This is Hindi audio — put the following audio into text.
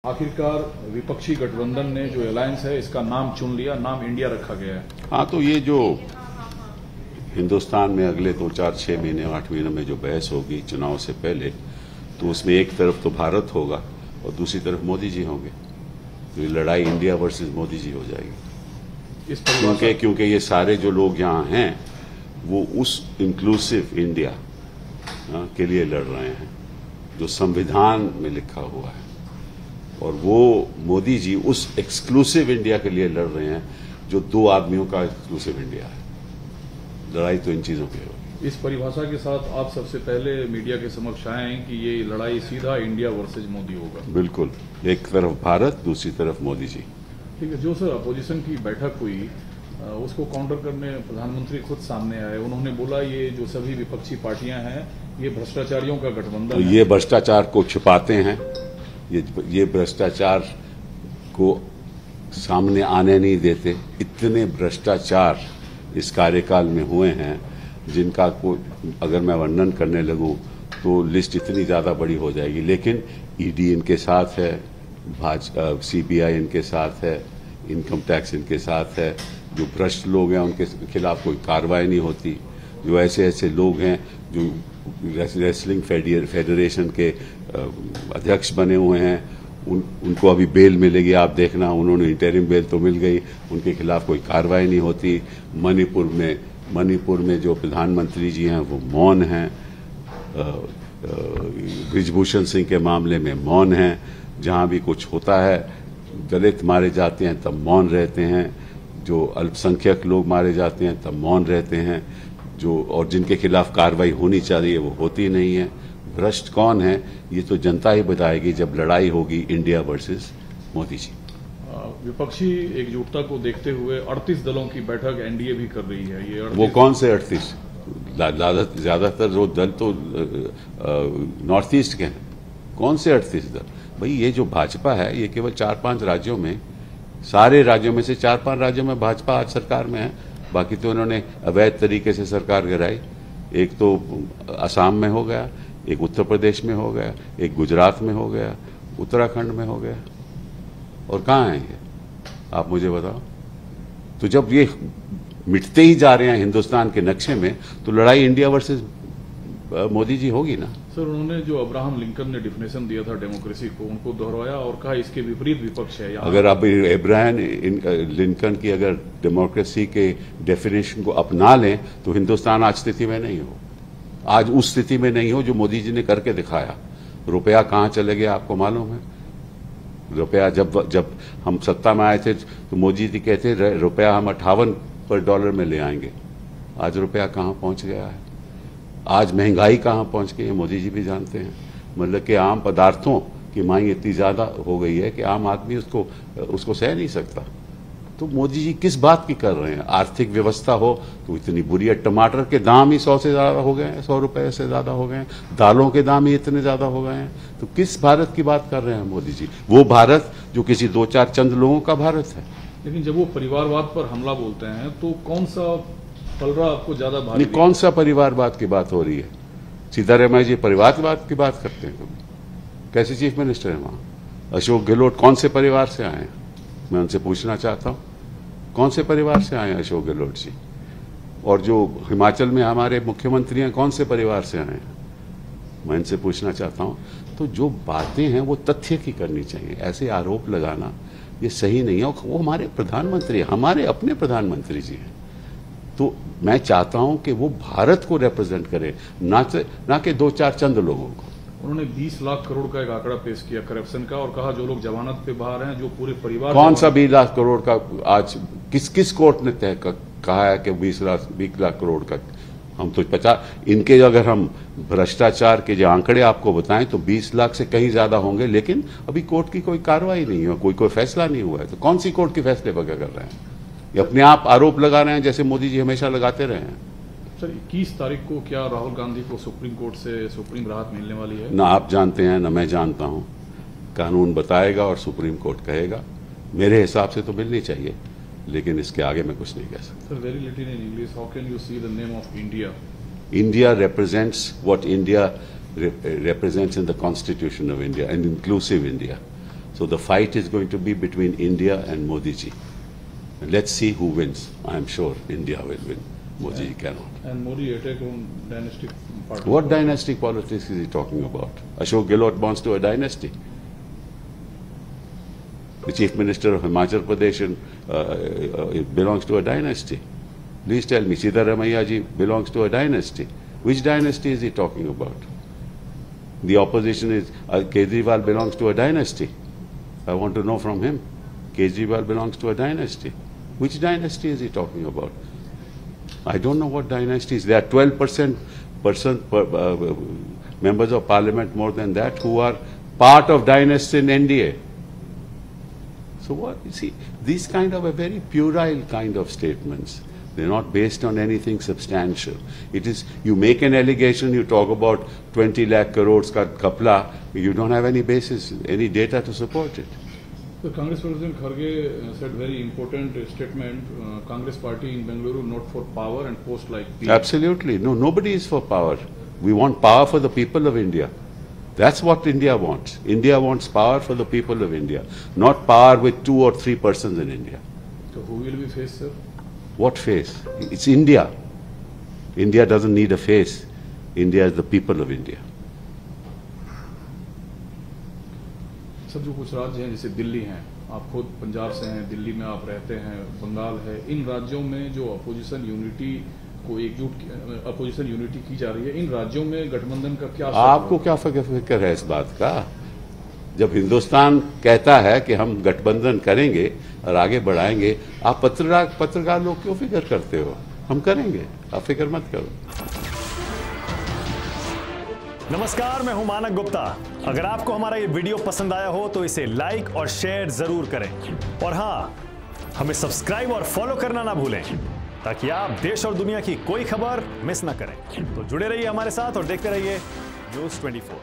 आखिरकार विपक्षी गठबंधन ने जो अलायंस है इसका नाम चुन लिया, नाम इंडिया रखा गया है। हाँ, तो ये जो हिंदुस्तान में अगले 2, 4, 6 महीने 8 महीनों में जो बहस होगी चुनाव से पहले, तो उसमें एक तरफ तो भारत होगा और दूसरी तरफ मोदी जी होंगे। तो ये लड़ाई इंडिया वर्सेस मोदी जी हो जाएगी। क्योंकि ये सारे जो लोग यहाँ हैं वो उस इंक्लूसिव इंडिया के लिए लड़ रहे हैं जो संविधान में लिखा हुआ है, और वो मोदी जी उस एक्सक्लूसिव इंडिया के लिए लड़ रहे हैं जो 2 आदमियों का एक्सक्लूसिव इंडिया है। लड़ाई तो इन चीजों की होगी। इस परिभाषा के साथ आप सबसे पहले मीडिया के समक्ष आए हैं कि ये लड़ाई सीधा इंडिया वर्सेज मोदी होगा। बिल्कुल, एक तरफ भारत, दूसरी तरफ मोदी जी। ठीक है। जो सर अपोजिशन की बैठक हुई उसको काउंटर करने प्रधानमंत्री खुद सामने आए। उन्होंने बोला ये जो सभी विपक्षी पार्टियां हैं ये भ्रष्टाचारियों का गठबंधन तो है। ये भ्रष्टाचार को छिपाते हैं, ये भ्रष्टाचार को सामने आने नहीं देते। इतने भ्रष्टाचार इस कार्यकाल में हुए हैं जिनका कोई अगर मैं वर्णन करने लगूं तो लिस्ट इतनी ज्यादा बड़ी हो जाएगी। लेकिन ईडी इनके साथ है, सीबीआई इनके साथ है, इनकम टैक्स इनके साथ है। जो भ्रष्ट लोग हैं उनके खिलाफ कोई कार्रवाई नहीं होती। जो ऐसे लोग हैं जो रेसलिंग फेडरेशन के अध्यक्ष बने हुए हैं उनको अभी बेल मिलेगी। आप देखना, उन्होंने इंटरिम बेल तो मिल गई, उनके खिलाफ कोई कार्रवाई नहीं होती। मणिपुर में जो प्रधानमंत्री जी हैं वो मौन हैं। ब्रिजभूषण सिंह के मामले में मौन हैं। जहां भी कुछ होता है, दलित मारे जाते हैं तब मौन रहते हैं, जो अल्पसंख्यक लोग मारे जाते हैं तब मौन रहते हैं, और जिनके खिलाफ कार्रवाई होनी चाहिए वो होती नहीं है। भ्रष्ट कौन है ये तो जनता ही बताएगी जब लड़ाई होगी इंडिया वर्सेस मोदी जी। विपक्षी एकजुटता को देखते हुए 38 दलों की बैठक एनडीए भी कर रही है। ये वो कौन से 38? ज्यादातर जो दल तो नॉर्थ ईस्ट के हैं। कौन से 38 दल? भाई ये जो भाजपा है ये केवल 4-5 राज्यों में, सारे राज्यों में से 4-5 राज्यों में भाजपा आज सरकार में है। बाकी तो उन्होंने अवैध तरीके से सरकार गिराई। एक तो असम में हो गया, एक उत्तर प्रदेश में हो गया, एक गुजरात में हो गया, उत्तराखंड में हो गया, और कहाँ है ये आप मुझे बताओ। तो जब ये मिटते ही जा रहे हैं हिंदुस्तान के नक्शे में, तो लड़ाई इंडिया वर्सेस मोदी जी होगी ना। सर, उन्होंने जो अब्राहम लिंकन ने डिफिनेशन दिया था डेमोक्रेसी को, उनको दोहराया और कहा इसके विपरीत विपक्ष है। अगर आप अब्राहम लिंकन की अगर डेमोक्रेसी के डेफिनेशन को अपना लें तो हिंदुस्तान आज स्थिति में नहीं हो, आज उस स्थिति में नहीं हो जो मोदी जी ने करके दिखाया। रुपया कहाँ चले गया आपको मालूम है? रुपया जब हम सत्ता में आए थे तो मोदी जी कहते रुपया हम 58 पर डॉलर में ले आएंगे। आज रुपया कहाँ पहुंच गया है? आज महंगाई कहाँ पहुंच गई है मोदी जी भी जानते हैं। मतलब कि आम पदार्थों की मांग इतनी ज्यादा हो गई है कि आम आदमी उसको सह नहीं सकता। तो मोदी जी किस बात की कर रहे हैं? आर्थिक व्यवस्था हो तो इतनी बुरी है। टमाटर के दाम ही 100 से ज्यादा हो गए हैं, 100 रुपए से ज्यादा हो गए हैं। दालों के दाम ही इतने ज्यादा हो गए हैं। तो किस भारत की बात कर रहे हैं मोदी जी? वो भारत जो किसी 2-4 चंद लोगों का भारत है। लेकिन जब वो परिवारवाद पर हमला बोलते हैं तो कौन सा पलड़ा आपको ज्यादा भारी? कौन सा परिवारवाद की बात हो रही है? सीतारमण जी परिवारवाद की बात करते हैं। कैसे चीफ मिनिस्टर है वहां? अशोक गहलोत कौन से परिवार से आए हैं? मैं उनसे पूछना चाहता हूं कौन से परिवार से आए हैं अशोक गहलोत जी? और जो हिमाचल में हमारे मुख्यमंत्री हैं कौन से परिवार से आए हैं? मैं इनसे पूछना चाहता हूं। तो जो बातें हैं वो तथ्य की करनी चाहिए। ऐसे आरोप लगाना ये सही नहीं है। वो हमारे प्रधानमंत्री, हमारे अपने प्रधानमंत्री जी हैं। तो मैं चाहता हूं कि वो भारत को रिप्रेजेंट करें, ना कि 2-4 चंद लोगों को। उन्होंने 20 लाख करोड़ का एक आंकड़ा पेश किया करप्शन का और कहा जो लोग जमानत पे बाहर हैं, जो पूरे परिवार। कौन सा 20 लाख करोड़ का? आज किस कोर्ट ने तय कहा है कि 20 लाख करोड़ का? हम तो 50 इनके अगर हम भ्रष्टाचार के जो आंकड़े आपको बताएं तो 20 लाख से कहीं ज्यादा होंगे। लेकिन अभी कोर्ट की कोई कार्रवाई नहीं हुआ, कोई फैसला नहीं हुआ है। तो कौन सी कोर्ट के फैसले पर कर रहे हैं? ये अपने आप आरोप लगा रहे हैं जैसे मोदी जी हमेशा लगाते रहे हैं। सर, 21 तारीख को क्या राहुल गांधी को सुप्रीम कोर्ट से सुप्रीम राहत मिलने वाली है? ना आप जानते हैं ना मैं जानता हूं। कानून बताएगा और सुप्रीम कोर्ट कहेगा। मेरे हिसाब से तो मिलनी चाहिए, लेकिन इसके आगे मैं कुछ नहीं कह सकता। Sir, very little in English, how can you see the name of India? India represents what India represents in the Constitution of India, an inclusive India. So the fight is going to be between India and Modi ji. And let's see who wins. I am sure India will win. Modi ji cannot. And Modi attack on dynastic party. What dynastic politics is he talking about? Ashok Gehlot belongs to a dynasty. The Chief Minister of Himachal Pradesh belongs to a dynasty. Please tell me, Siddaramaiah ji belongs to a dynasty. Which dynasty is he talking about? The opposition is, Kejriwal belongs to a dynasty. I want to know from him. Kejriwal belongs to a dynasty. Which dynasty is he talking about? I don't know what dynasties. There are 12% members of parliament, more than that, who are part of dynasty in NDA. So what, you see, these kind of a very puerile kind of statements. They're not based on anything substantial. It is, you make an allegation, you talk about 20 lakh crores ka kapla, you don't have any basis, any data to support it. So Congress President Kharge said very important statement, Congress party in Bengaluru not for power and post like peace. Absolutely. No, nobody is for power. We want power for the people of India. That's what India wants. India wants power for the people of India, not power with 2 or 3 persons in India. So who will be face, sir? What face? It's India. India doesn't need a face. India is the people of India. Sir जो कुछ राज्य हैं जैसे दिल्ली हैं, आप खुद पंजाब से हैं, दिल्ली में आप रहते हैं, बंगाल है, इन राज्यों में जो अपोजिशन यूनिटी को एकजुट अपोजिशन यूनिटी की जा रही है, इन राज्यों में गठबंधन का क्या आपको क्या फिक्र है इस बात का? जब हिंदुस्तान कहता है कि हम गठबंधन करेंगे और आगे बढ़ाएंगे, आप पत्रकार लोग क्यों फिक्र करते हो? हम करेंगे, आप फिक्र मत करो। नमस्कार, मैं हूं मानक गुप्ता। अगर आपको हमारा ये वीडियो पसंद आया हो तो इसे लाइक और शेयर जरूर करें, और हां, हमें सब्सक्राइब और फॉलो करना ना भूलें ताकि आप देश और दुनिया की कोई खबर मिस ना करें। तो जुड़े रहिए हमारे साथ और देखते रहिए न्यूज़ 24।